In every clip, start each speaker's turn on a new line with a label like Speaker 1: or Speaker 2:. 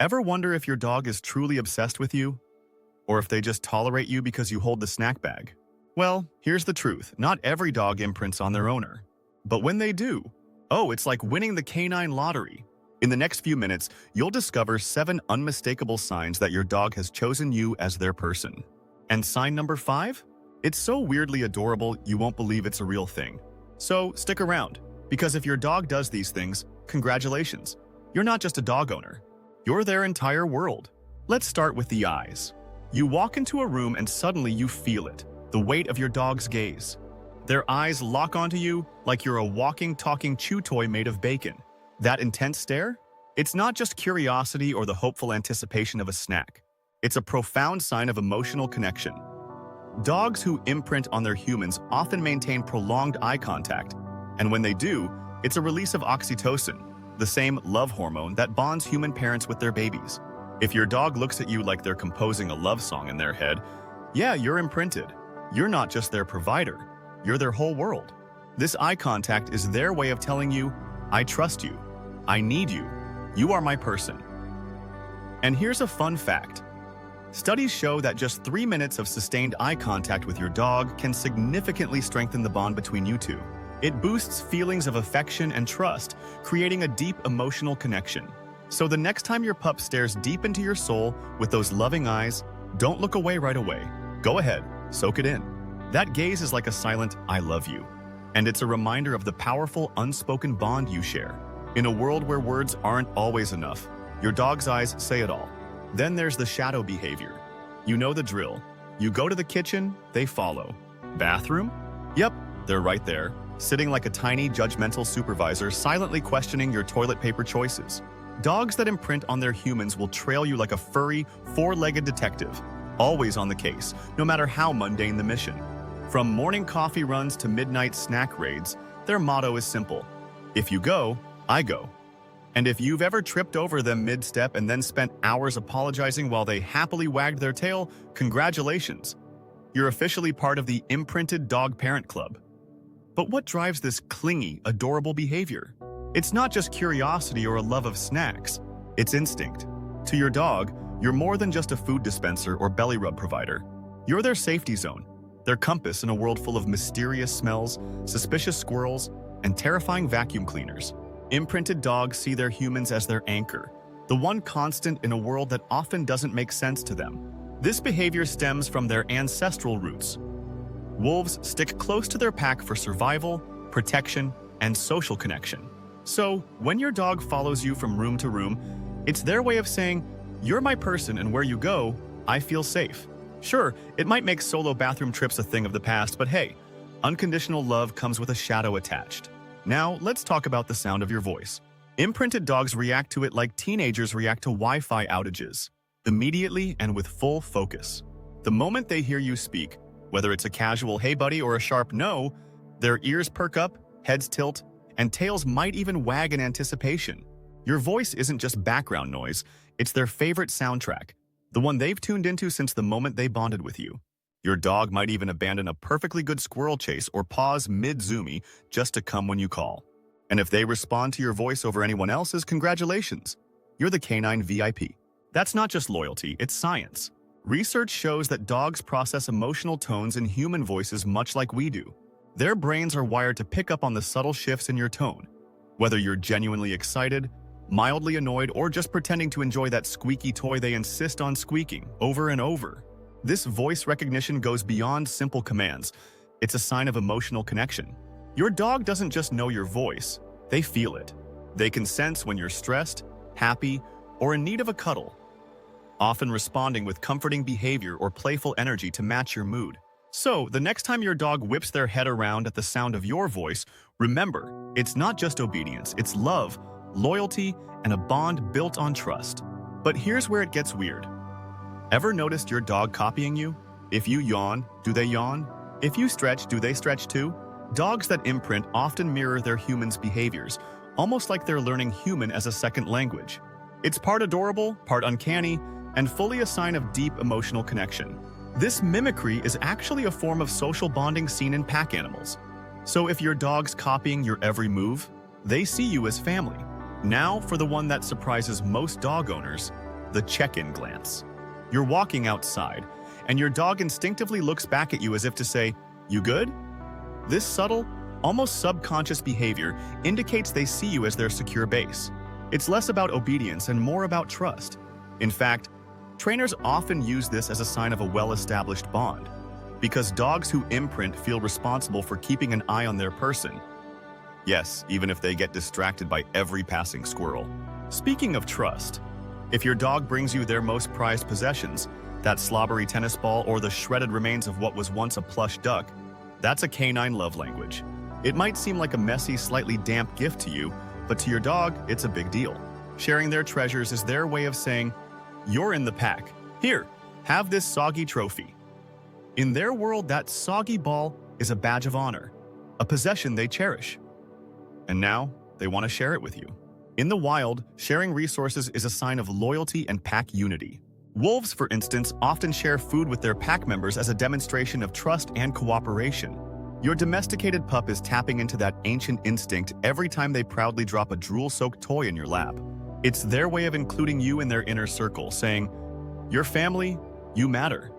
Speaker 1: Ever wonder if your dog is truly obsessed with you? Or if they just tolerate you because you hold the snack bag? Well, here's the truth. Not every dog imprints on their owner. But when they do, oh, it's like winning the canine lottery. In the next few minutes, you'll discover 7 unmistakable signs that your dog has chosen you as their person. And sign number 5? It's so weirdly adorable you won't believe it's a real thing. So stick around, because if your dog does these things, congratulations. You're not just a dog owner. You're their entire world. Let's start with the eyes. You walk into a room and suddenly you feel it, the weight of your dog's gaze. Their eyes lock onto you like you're a walking, talking chew toy made of bacon. That intense stare? It's not just curiosity or the hopeful anticipation of a snack. It's a profound sign of emotional connection. Dogs who imprint on their humans often maintain prolonged eye contact, and when they do, it's a release of oxytocin, the same love hormone that bonds human parents with their babies. If your dog looks at you like they're composing a love song in their head, yeah, you're imprinted. You're not just their provider, you're their whole world. This eye contact is their way of telling you, I trust you, I need you, you are my person. And here's a fun fact. Studies show that just 3 minutes of sustained eye contact with your dog can significantly strengthen the bond between you two. It boosts feelings of affection and trust, creating a deep emotional connection. So the next time your pup stares deep into your soul with those loving eyes, don't look away right away. Go ahead, soak it in. That gaze is like a silent, I love you. And it's a reminder of the powerful, unspoken bond you share. In a world where words aren't always enough, your dog's eyes say it all. Then there's the shadow behavior. You know the drill. You go to the kitchen, they follow. Bathroom? Yep, they're right there, sitting like a tiny, judgmental supervisor, silently questioning your toilet paper choices. Dogs that imprint on their humans will trail you like a furry, 4-legged detective, always on the case, no matter how mundane the mission. From morning coffee runs to midnight snack raids, their motto is simple. If you go, I go. And if you've ever tripped over them mid-step and then spent hours apologizing while they happily wagged their tail, congratulations. You're officially part of the Imprinted Dog Parent Club. But what drives this clingy, adorable behavior? It's not just curiosity or a love of snacks. It's instinct. To your dog, you're more than just a food dispenser or belly rub provider. You're their safety zone, their compass in a world full of mysterious smells, suspicious squirrels, and terrifying vacuum cleaners. Imprinted dogs see their humans as their anchor, the one constant in a world that often doesn't make sense to them. This behavior stems from their ancestral roots. Wolves stick close to their pack for survival, protection, and social connection. So, when your dog follows you from room to room, it's their way of saying, you're my person and where you go, I feel safe. Sure, it might make solo bathroom trips a thing of the past, but hey, unconditional love comes with a shadow attached. Now, let's talk about the sound of your voice. Imprinted dogs react to it like teenagers react to Wi-Fi outages, immediately and with full focus. The moment they hear you speak, whether it's a casual hey buddy or a sharp no, their ears perk up, heads tilt, and tails might even wag in anticipation. Your voice isn't just background noise, it's their favorite soundtrack, the one they've tuned into since the moment they bonded with you. Your dog might even abandon a perfectly good squirrel chase or pause mid-zoomy just to come when you call. And if they respond to your voice over anyone else's, congratulations. You're the canine VIP. That's not just loyalty, it's science. Research shows that dogs process emotional tones in human voices much like we do. Their brains are wired to pick up on the subtle shifts in your tone. Whether you're genuinely excited, mildly annoyed, or just pretending to enjoy that squeaky toy they insist on squeaking over and over. This voice recognition goes beyond simple commands. It's a sign of emotional connection. Your dog doesn't just know your voice, they feel it. They can sense when you're stressed, happy, or in need of a cuddle, often responding with comforting behavior or playful energy to match your mood. So, the next time your dog whips their head around at the sound of your voice, remember, it's not just obedience, it's love, loyalty, and a bond built on trust. But here's where it gets weird. Ever noticed your dog copying you? If you yawn, do they yawn? If you stretch, do they stretch too? Dogs that imprint often mirror their humans' behaviors, almost like they're learning human as a second language. It's part adorable, part uncanny, and fully a sign of deep emotional connection. This mimicry is actually a form of social bonding seen in pack animals. So if your dog's copying your every move, they see you as family. Now for the one that surprises most dog owners, the check-in glance. You're walking outside, and your dog instinctively looks back at you as if to say, "You good?" This subtle, almost subconscious behavior indicates they see you as their secure base. It's less about obedience and more about trust. In fact, trainers often use this as a sign of a well-established bond, because dogs who imprint feel responsible for keeping an eye on their person. Yes, even if they get distracted by every passing squirrel. Speaking of trust, if your dog brings you their most prized possessions, that slobbery tennis ball or the shredded remains of what was once a plush duck, that's a canine love language. It might seem like a messy, slightly damp gift to you, but to your dog, it's a big deal. Sharing their treasures is their way of saying, "You're in the pack. Here, have this soggy trophy." In their world, that soggy ball is a badge of honor, a possession they cherish. And now, they want to share it with you. In the wild, sharing resources is a sign of loyalty and pack unity. Wolves, for instance, often share food with their pack members as a demonstration of trust and cooperation. Your domesticated pup is tapping into that ancient instinct every time they proudly drop a drool-soaked toy in your lap. It's their way of including you in their inner circle, saying, "You're family, you matter."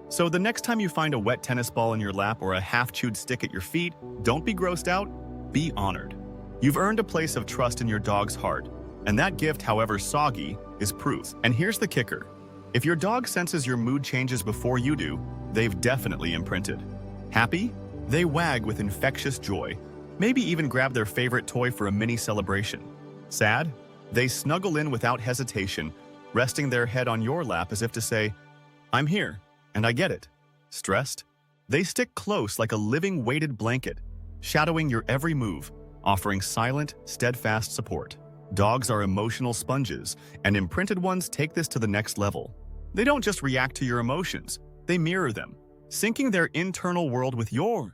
Speaker 1: So the next time you find a wet tennis ball in your lap or a half-chewed stick at your feet, don't be grossed out, be honored. You've earned a place of trust in your dog's heart, and that gift, however soggy, is proof. And here's the kicker. If your dog senses your mood changes before you do, they've definitely imprinted. Happy? They wag with infectious joy, maybe even grab their favorite toy for a mini celebration. Sad? They snuggle in without hesitation, resting their head on your lap as if to say, "I'm here, and I get it." Stressed? They stick close like a living weighted blanket, shadowing your every move, offering silent, steadfast support. Dogs are emotional sponges, and imprinted ones take this to the next level. They don't just react to your emotions, they mirror them, syncing their internal world with yours.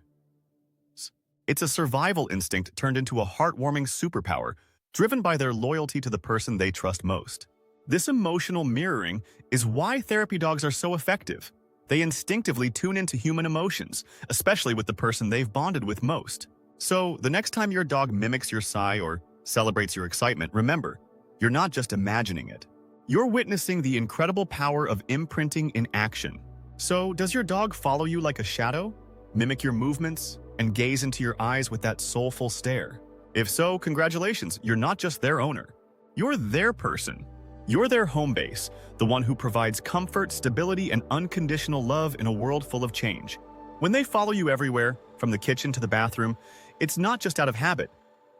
Speaker 1: It's a survival instinct turned into a heartwarming superpower, driven by their loyalty to the person they trust most. This emotional mirroring is why therapy dogs are so effective. They instinctively tune into human emotions, especially with the person they've bonded with most. So, the next time your dog mimics your sigh or celebrates your excitement, remember, you're not just imagining it. You're witnessing the incredible power of imprinting in action. So, does your dog follow you like a shadow, mimic your movements, and gaze into your eyes with that soulful stare? If so, congratulations, you're not just their owner. You're their person. You're their home base, the one who provides comfort, stability, and unconditional love in a world full of change. When they follow you everywhere, from the kitchen to the bathroom, it's not just out of habit.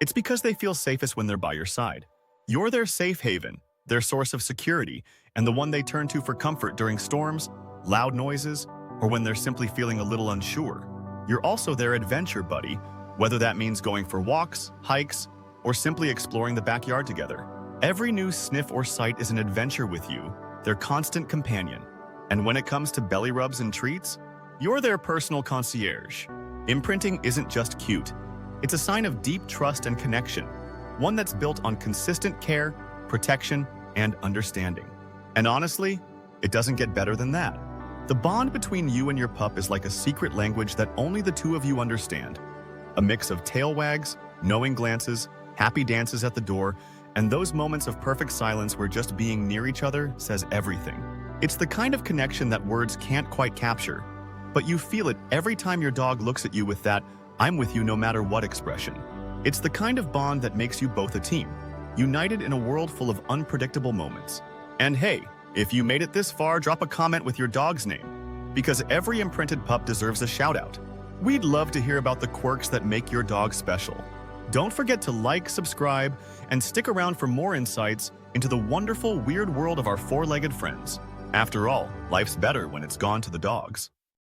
Speaker 1: It's because they feel safest when they're by your side. You're their safe haven, their source of security, and the one they turn to for comfort during storms, loud noises, or when they're simply feeling a little unsure. You're also their adventure buddy, whether that means going for walks, hikes, or simply exploring the backyard together. Every new sniff or sight is an adventure with you, their constant companion. And when it comes to belly rubs and treats, you're their personal concierge. Imprinting isn't just cute. It's a sign of deep trust and connection, one that's built on consistent care, protection, and understanding. And honestly, it doesn't get better than that. The bond between you and your pup is like a secret language that only the two of you understand. A mix of tail wags, knowing glances, happy dances at the door, and those moments of perfect silence where just being near each other says everything. It's the kind of connection that words can't quite capture, but you feel it every time your dog looks at you with that "I'm with you no matter what" expression. It's the kind of bond that makes you both a team, united in a world full of unpredictable moments. And hey, if you made it this far, drop a comment with your dog's name, because every imprinted pup deserves a shout-out. We'd love to hear about the quirks that make your dog special. Don't forget to like, subscribe, and stick around for more insights into the wonderful, weird world of our four-legged friends. After all, life's better when it's gone to the dogs.